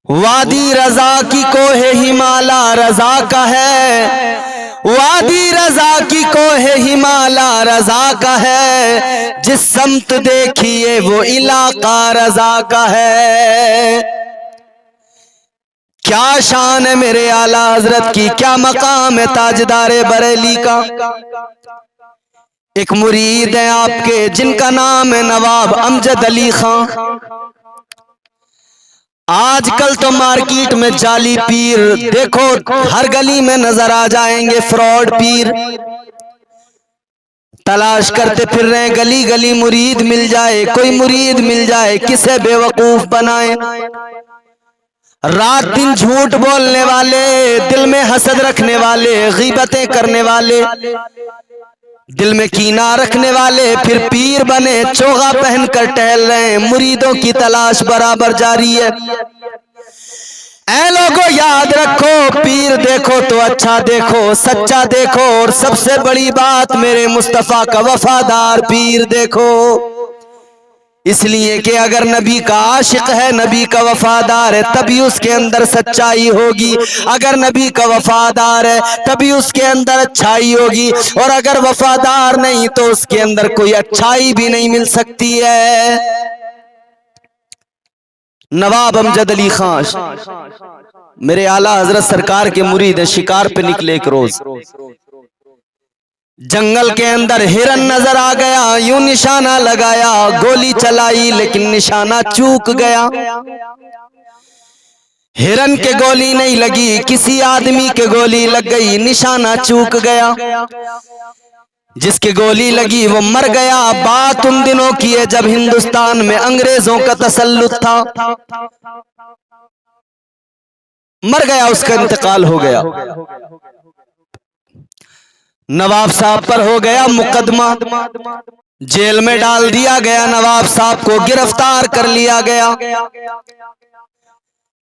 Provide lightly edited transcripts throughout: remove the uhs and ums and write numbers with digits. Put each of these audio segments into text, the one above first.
وادی رضا کی کوہ ہمالا رضا کا ہے، وادی رضا کی کوہ ہمالا رضا کا ہے، جس سمت دیکھیے وہ علاقہ رضا کا ہے۔ کیا شان ہے میرے اعلیٰ حضرت کی، کیا مقام ہے تاجدار بریلی کا۔ ایک مرید ہیں آپ کے جن کا نام ہے نواب امجد علی خان۔ آج کل تو مارکیٹ میں جعلی پیر دیکھو ہر گلی میں نظر آ جائیں گے، فراڈ پیر تلاش کرتے پھر رہے ہیں، گلی گلی مرید مل جائے، کوئی مرید مل جائے، کسے بے وقوف بنائیں۔ رات دن جھوٹ بولنے والے، دل میں حسد رکھنے والے، غیبتیں کرنے والے، دل میں کینہ رکھنے والے پھر پیر بنے، چوغا پہن کر ٹہل رہے ہیں، مریدوں کی تلاش برابر جاری ہے۔ اے لوگوں یاد رکھو، پیر دیکھو تو اچھا دیکھو، سچا دیکھو، اور سب سے بڑی بات میرے مصطفیٰ کا وفادار پیر دیکھو۔ اس لیے کہ اگر نبی کا عاشق ہے، نبی کا وفادار ہے، تبھی اس کے اندر سچائی ہوگی۔ اگر نبی کا وفادار ہے تبھی اس کے اندر اچھائی ہوگی، اور اگر وفادار نہیں تو اس کے اندر کوئی اچھائی بھی نہیں مل سکتی ہے۔ نواب امجد علی خان میرے اعلیٰ حضرت سرکار کے مرید ہیں، شکار پہ نکلے ایک روز، جنگل کے اندر ہرن نظر آ گیا، یوں نشانہ لگایا، گولی چلائی لیکن نشانہ چوک گیا۔ ہرن کے گولی نہیں لگی، کسی آدمی کے گولی لگ گئی، نشانہ چوک گیا۔ جس کے گولی لگی وہ مر گیا۔ بات ان دنوں کی ہے جب ہندوستان میں انگریزوں کا تسلط تھا، مر گیا، اس کا انتقال ہو گیا۔ نواب صاحب پر ہو گیا مقدمہ، جیل میں ڈال دیا گیا، نواب صاحب کو گرفتار کر لیا گیا۔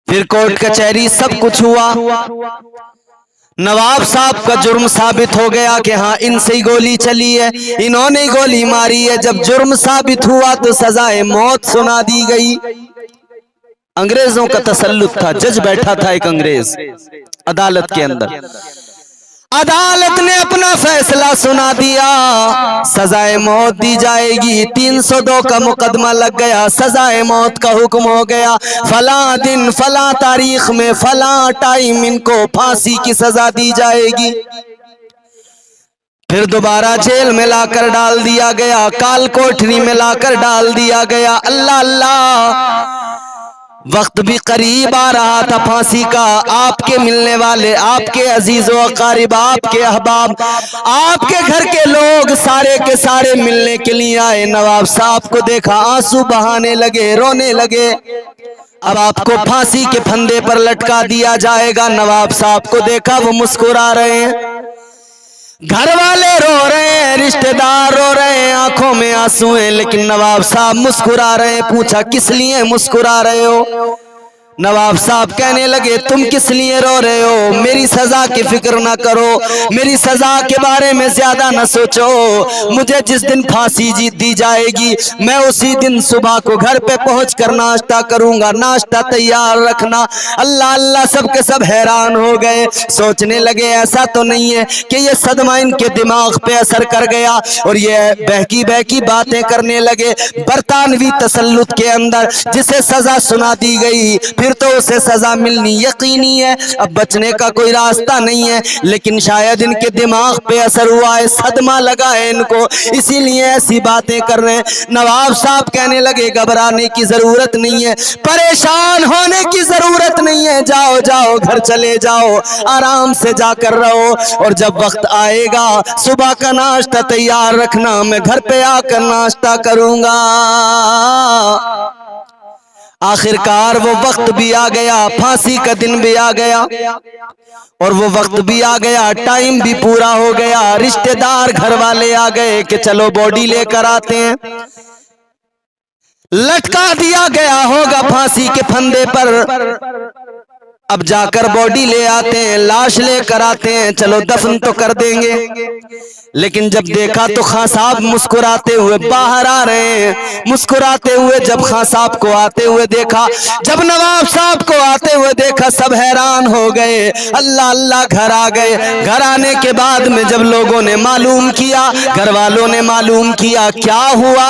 پھر کورٹ کچہری سب کچھ ہوا، نواب صاحب کا جرم ثابت ہو گیا کہ ہاں ان سے ہی گولی چلی ہے، انہوں نے گولی ماری ہے۔ جب جرم ثابت ہوا تو سزائے موت سنا دی گئی۔ انگریزوں کا تسلط تھا، جج بیٹھا تھا ایک انگریز عدالت کے اندر، عدالت نے اپنا فیصلہ سنا دیا، سزائے موت دی جائے گی۔ 302 کا مقدمہ لگ گیا، سزائے موت کا حکم ہو گیا۔ فلاں دن فلاں تاریخ میں فلاں ٹائم ان کو پھانسی کی سزا دی جائے گی۔ پھر دوبارہ جیل میں لا کر ڈال دیا گیا، کال کوٹری میں لا کر ڈال دیا گیا۔ اللہ اللہ، وقت بھی قریب آ رہا تھا پھانسی کا۔ آپ کے ملنے والے، آپ کے عزیز و اقارب، آپ کے احباب، آپ کے گھر کے لوگ سارے کے سارے ملنے کے لیے آئے۔ نواب صاحب کو دیکھا، آنسو بہانے لگے، رونے لگے۔ اب آپ کو پھانسی کے پھندے پر لٹکا دیا جائے گا۔ نواب صاحب کو دیکھا، وہ مسکرا رہے ہیں، گھر والے رو رہے ہیں، رشتہ دار رو رہے ہیں، آنکھوں میں آنسو ہیں، لیکن نواب صاحب مسکرا رہے ہیں۔ پوچھا کس لیے مسکرا رہے ہو؟ نواب صاحب کہنے لگے تم کس لیے رو رہے ہو؟ میری سزا کی فکر نہ کرو، میری سزا کے بارے میں زیادہ نہ سوچو۔ مجھے جس دن پھانسی دی جائے گی میں اسی دن صبح کو گھر پہ پہنچ کر ناشتہ کروں گا، ناشتہ تیار رکھنا۔ اللہ اللہ، سب کے سب حیران ہو گئے، سوچنے لگے ایسا تو نہیں ہے کہ یہ صدمہ ان کے دماغ پہ اثر کر گیا اور یہ بہکی بہکی باتیں کرنے لگے۔ برطانوی تسلط کے اندر جسے سزا سنا دی گئی پھر تو اسے سزا ملنی یقینی ہے، اب بچنے کا کوئی راستہ نہیں ہے، لیکن شاید ان کے دماغ پہ اثر ہوا ہے، صدمہ لگا ہے ان کو، اسی لیے ایسی باتیں کر رہے ہیں۔ نواب صاحب کہنے لگے گھبرانے کی ضرورت نہیں ہے، پریشان ہونے کی ضرورت نہیں ہے، جاؤ جاؤ گھر چلے جاؤ، آرام سے جا کر رہو، اور جب وقت آئے گا صبح کا ناشتہ تیار رکھنا، میں گھر پہ آ کر ناشتہ کروں گا۔ آخرکار وہ وقت بھی آ گیا، پھانسی کا دن بھی آ گیا، اور وہ وقت بھی آ گیا، ٹائم بھی پورا ہو گیا۔ رشتہ دار گھر والے آ گئے کہ چلو باڈی لے کر آتے ہیں۔ لٹکا دیا گیا ہوگا پھانسی کے پھندے پر، अब जाकर बॉडी ले आते हैं, लाश ले कर आते हैं, चलो दफन तो कर देंगे। लेकिन जब देखा तो खां साहब मुस्कुराते हुए बाहर आ रहे हैं। मुस्कुराते हुए जब खां साहब को आते हुए देखा, जब नवाब साहब को आते हुए देखा, सब हैरान हो गए। अल्लाह अल्लाह घर आ गए। घर आने के बाद में जब लोगों ने मालूम किया, घर वालों ने मालूम किया क्या हुआ,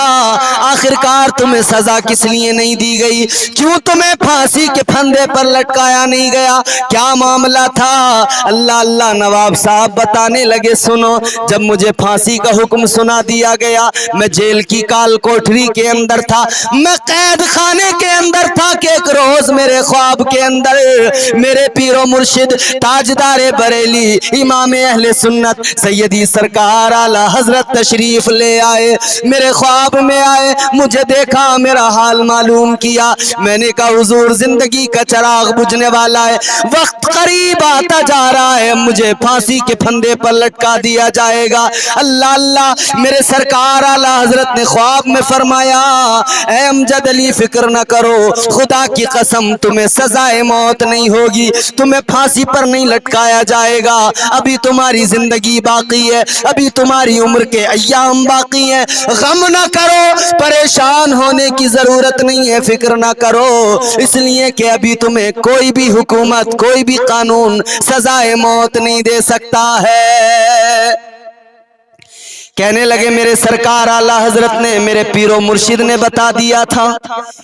आखिरकार तुम्हें सजा किस लिए नहीं दी गई, क्यों तुम्हें फांसी के फंदे पर लटकाया नहीं गया, क्या मामला था। अल्लाह अल्लाह नवाब साहब बताने लगे, सुनो, जब मुझे फांसी का हुक्म सुना दिया गया, मैं जेल की काल कोठरी के अंदर था, मैं कैद खाने के अंदर था कि एक रोज मेरे ख्वाब के अंदर मेरे पीरो मुर्शिद ताजदारे बरेली इमाम अहले सुन्नत सैयदी सरकार आला हजरत तशरीफ ले आए। मेरे ख्वाब में आए, मुझे देखा, मेरा हाल मालूम किया। मैंने कहा हुजूर, जिंदगी का चिराग बुझने वाला है, वक्त करीब आता जा रहा है, मुझे फांसी के फंदे पर लटका दिया जाएगा। अल्लाह अल्लाह, मेरे सरकार आला हजरत ने ख्वाब में फरमाया, ऐ अमजद अली फिक्र न करो, खुदा की कसम तुम्हें सजाए मौत नहीं होगी, तुम्हें फांसी पर नहीं लटकाया जाएगा, अभी तुम्हारी जिंदगी बाकी है, अभी तुम्हारी उम्र के अय्याम बाकी हैं, गम न करो, परेशान होने की जरूरत नहीं है, फिक्र न करो, इसलिए कि अभी तुम्हें कोई भी हुकूमत, कोई भी कानून सजाए मौत नहीं दे सकता है। कहने लगे मेरे सरकार आला हजरत ने, मेरे पीरो मुर्शिद ने बता दिया था,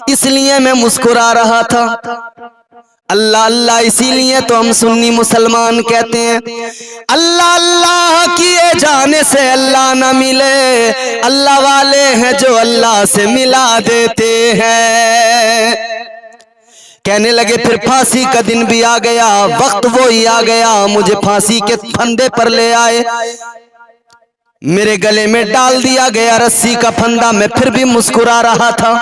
इसलिए मैं मुस्कुरा रहा था। अल्लाह अल्लाह, इसीलिए तो हम सुन्नी मुसलमान कहते हैं, अल्लाह अल्लाह किए जाने से अल्लाह न मिले, अल्लाह वाले हैं जो अल्लाह से मिला देते हैं। कहने लगे फिर फांसी का दिन भी आ गया, वक्त वो ही आ गया, मुझे फांसी के फंदे पर ले आए, मेरे गले में डाल दिया गया रस्सी का फंदा, मैं फिर भी मुस्कुरा रहा था।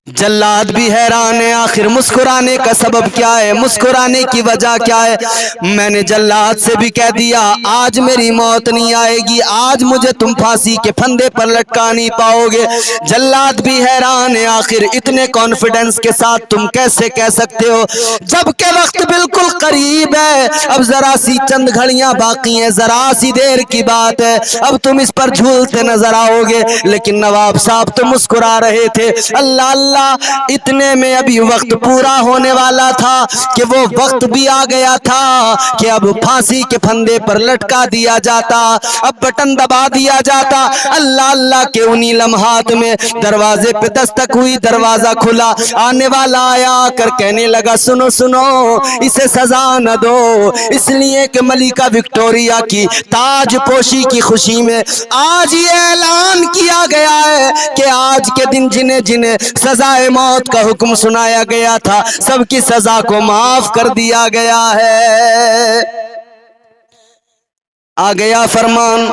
जल्लाद भी हैरान है, आखिर मुस्कुराने का सबब क्या है, मुस्कुराने की वजह क्या है। मैंने जल्लाद से भी कह दिया, आज मेरी मौत नहीं आएगी, आज मुझे तुम फांसी के फंदे पर लटका नहीं पाओगे। जल्लाद भी हैरान है, आखिर इतने कॉन्फिडेंस के साथ तुम कैसे कह सकते हो, जबकि वक्त बिल्कुल करीब है, अब जरा सी चंद घड़ियां बाकी हैं, जरा सी देर की बात है, अब तुम इस पर झूलते नजर आओगे। लेकिन नवाब साहब तो मुस्कुरा रहे थे। अल्लाह अल्लाह, इतने में अभी वक्त पूरा होने वाला था कि वो वक्त भी आ गया था कि अब फांसी के फंदे पर लटका दिया जाता, अब बटन दबा दिया जाता। अल्लाह अल्लाह के उन्हीं लम्हात में दरवाजे पे दस्तक हुई, दरवाजा खुला, आने वाला आया कर कहने लगा, सुनो सुनो, इसे सजा न दो, इसलिए कि मलिका विक्टोरिया की ताजपोशी की खुशी में आज ये ऐलान किया गया है कि आज के दिन जिन्हें जिन्हें सजाए मौत का हुक्म सुनाया गया था, सबकी सजा को माफ कर दिया गया है। आ गया फरमान,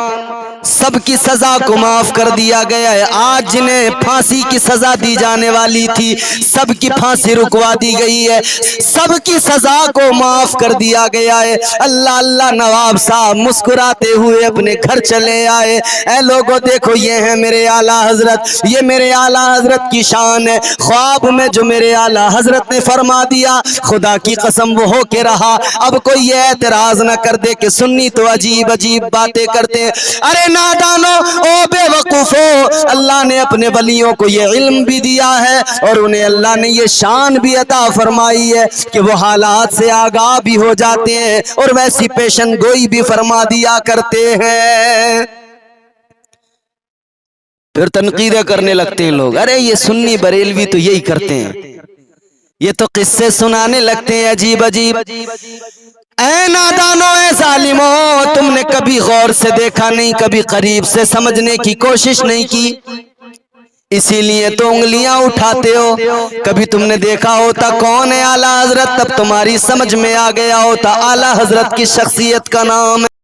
सबकी सजा को माफ कर दिया गया है। आज जिन्हें फांसी की सजा दी जाने वाली थी, सबकी फांसी रुकवा दी गई है, सबकी सजा को माफ कर दिया गया है। अल्लाह अल्लाह, नवाब साहब मुस्कुराते हुए अपने घर चले आए। ऐ लोगों देखो, ये है मेरे आला हजरत, ये मेरे आला हजरत की शान है। ख्वाब में जो मेरे आला हजरत ने फरमा दिया, खुदा की कसम वो हो के रहा। अब कोई ये एतराज न कर दे कि सुन्नी तो अजीब अजीब बातें करते हैं। अरे नादानो, ओ बेवकूफो, अल्लाह ने अपने वलियों को ये इल्म भी दिया है और उन्हें अल्लाह ने ये शान भी अता फरमाई है कि वो हालात से आगाह भी हो जाते हैं और वैसी पेशन गोई भी फरमा दिया करते हैं। फिर तनकीदें करने लगते हैं लोग, अरे ये सुन्नी बरेलवी तो यही करते हैं, ये तो किस्से सुनाने लगते हैं अजीब अजीब। ऐ नादानो, ऐ जालिमो, तुमने कभी गौर से देखा नहीं, कभी करीब से समझने की कोशिश नहीं की, इसीलिए तो उंगलियां उठाते हो। कभी तुमने देखा होता कौन है आला हजरत, तब तुम्हारी समझ में आ गया होता आला हजरत की शख्सियत का नाम है।